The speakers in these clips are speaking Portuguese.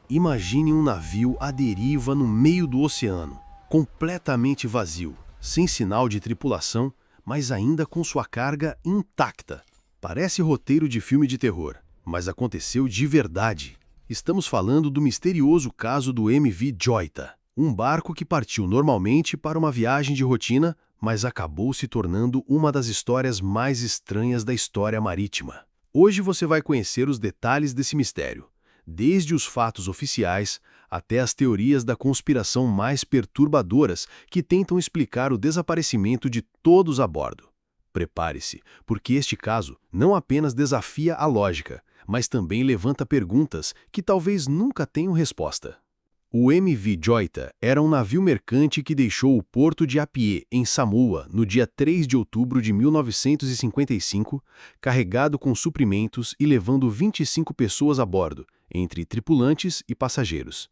Imagine um navio à deriva no meio do oceano, completamente vazio, sem sinal de tripulação, mas ainda com sua carga intacta. Parece roteiro de filme de terror, mas aconteceu de verdade. Estamos falando do misterioso caso do MV Joita, um barco que partiu normalmente para uma viagem de rotina, mas acabou se tornando uma das histórias mais estranhas da história marítima. Hoje você vai conhecer os detalhes desse mistério, desde os fatos oficiais até as teorias da conspiração mais perturbadoras que tentam explicar o desaparecimento de todos a bordo. Prepare-se, porque este caso não apenas desafia a lógica, mas também levanta perguntas que talvez nunca tenham resposta. O MV Joita era um navio mercante que deixou o porto de Apia, em Samoa, no dia 3 de outubro de 1955, carregado com suprimentos e levando 25 pessoas a bordo, entre tripulantes e passageiros.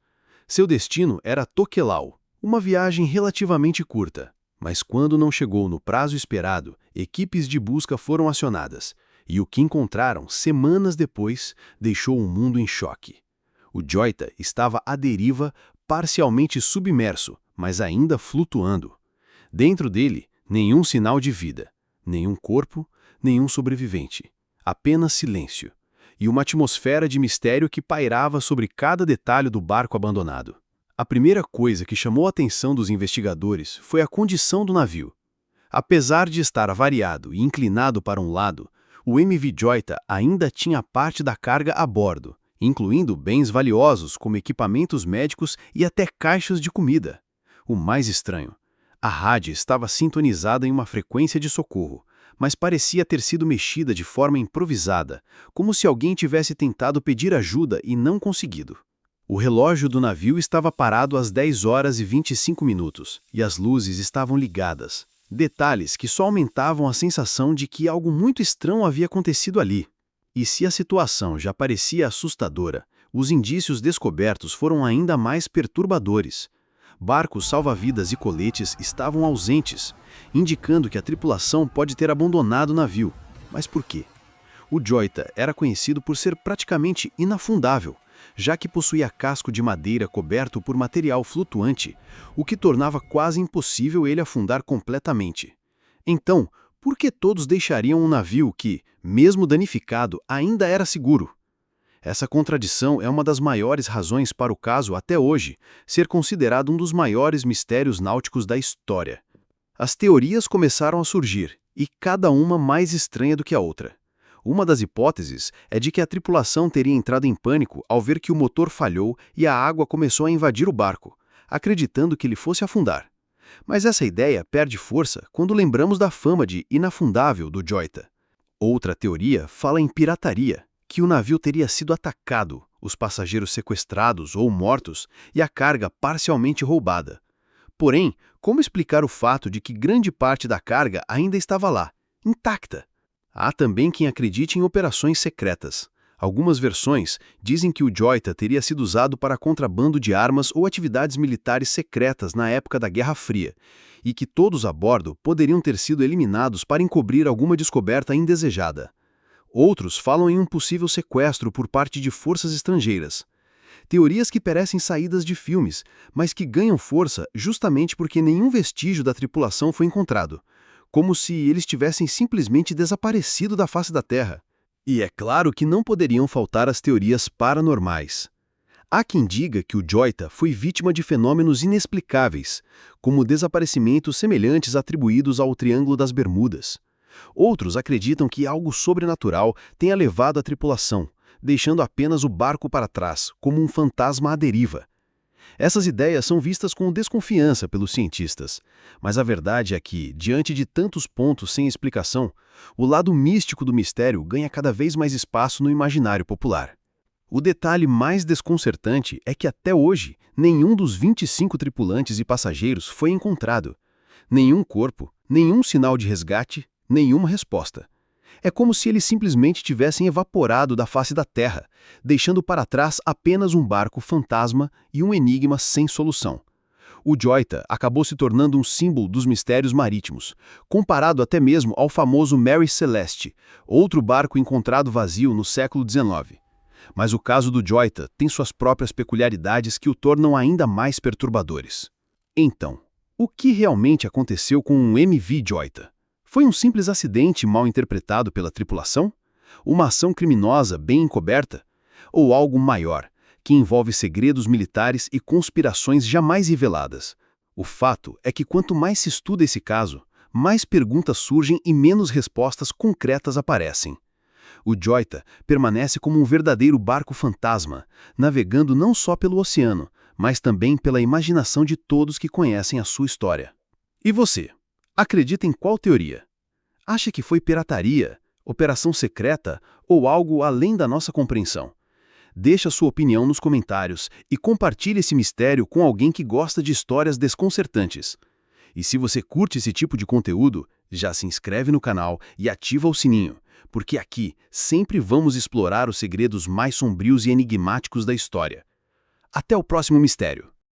Seu destino era Tokelau, uma viagem relativamente curta, mas quando não chegou no prazo esperado, equipes de busca foram acionadas, e o que encontraram semanas depois deixou o mundo em choque. O Joita estava à deriva, parcialmente submerso, mas ainda flutuando. Dentro dele, nenhum sinal de vida, nenhum corpo, nenhum sobrevivente. Apenas silêncio. E uma atmosfera de mistério que pairava sobre cada detalhe do barco abandonado. A primeira coisa que chamou a atenção dos investigadores foi a condição do navio. Apesar de estar avariado e inclinado para um lado, o MV Joita ainda tinha parte da carga a bordo, incluindo bens valiosos como equipamentos médicos e até caixas de comida. O mais estranho, a rádio estava sintonizada em uma frequência de socorro, mas parecia ter sido mexida de forma improvisada, como se alguém tivesse tentado pedir ajuda e não conseguido. O relógio do navio estava parado às 10 horas e 25 minutos, e as luzes estavam ligadas. Detalhes que só aumentavam a sensação de que algo muito estranho havia acontecido ali. E se a situação já parecia assustadora, os indícios descobertos foram ainda mais perturbadores. Barcos salva-vidas e coletes estavam ausentes, indicando que a tripulação pode ter abandonado o navio. Mas por quê? O Joita era conhecido por ser praticamente inafundável, já que possuía casco de madeira coberto por material flutuante, o que tornava quase impossível ele afundar completamente. Então, por que todos deixariam um navio que, mesmo danificado, ainda era seguro? Essa contradição é uma das maiores razões para o caso, até hoje, ser considerado um dos maiores mistérios náuticos da história. As teorias começaram a surgir, e cada uma mais estranha do que a outra. Uma das hipóteses é de que a tripulação teria entrado em pânico ao ver que o motor falhou e a água começou a invadir o barco, acreditando que ele fosse afundar. Mas essa ideia perde força quando lembramos da fama de inafundável do Joita. Outra teoria fala em pirataria, que o navio teria sido atacado, os passageiros sequestrados ou mortos e a carga parcialmente roubada. Porém, como explicar o fato de que grande parte da carga ainda estava lá, intacta? Há também quem acredite em operações secretas. Algumas versões dizem que o Joita teria sido usado para contrabando de armas ou atividades militares secretas na época da Guerra Fria, e que todos a bordo poderiam ter sido eliminados para encobrir alguma descoberta indesejada. Outros falam em um possível sequestro por parte de forças estrangeiras. Teorias que parecem saídas de filmes, mas que ganham força justamente porque nenhum vestígio da tripulação foi encontrado, como se eles tivessem simplesmente desaparecido da face da Terra. E é claro que não poderiam faltar as teorias paranormais. Há quem diga que o Joita foi vítima de fenômenos inexplicáveis, como desaparecimentos semelhantes atribuídos ao Triângulo das Bermudas. Outros acreditam que algo sobrenatural tenha levado a tripulação, deixando apenas o barco para trás, como um fantasma à deriva. Essas ideias são vistas com desconfiança pelos cientistas, mas a verdade é que, diante de tantos pontos sem explicação, o lado místico do mistério ganha cada vez mais espaço no imaginário popular. O detalhe mais desconcertante é que até hoje, nenhum dos 25 tripulantes e passageiros foi encontrado. Nenhum corpo, nenhum sinal de resgate, nenhuma resposta. É como se eles simplesmente tivessem evaporado da face da Terra, deixando para trás apenas um barco fantasma e um enigma sem solução. O Joita acabou se tornando um símbolo dos mistérios marítimos, comparado até mesmo ao famoso Mary Celeste, outro barco encontrado vazio no século XIX. Mas o caso do Joita tem suas próprias peculiaridades que o tornam ainda mais perturbadores. Então, o que realmente aconteceu com um MV Joita? Foi um simples acidente mal interpretado pela tripulação? Uma ação criminosa bem encoberta? Ou algo maior, que envolve segredos militares e conspirações jamais reveladas? O fato é que quanto mais se estuda esse caso, mais perguntas surgem e menos respostas concretas aparecem. O Joita permanece como um verdadeiro barco fantasma, navegando não só pelo oceano, mas também pela imaginação de todos que conhecem a sua história. E você? Acredita em qual teoria? Acha que foi pirataria, operação secreta ou algo além da nossa compreensão? Deixe a sua opinião nos comentários e compartilhe esse mistério com alguém que gosta de histórias desconcertantes. E se você curte esse tipo de conteúdo, já se inscreve no canal e ativa o sininho, porque aqui sempre vamos explorar os segredos mais sombrios e enigmáticos da história. Até o próximo mistério!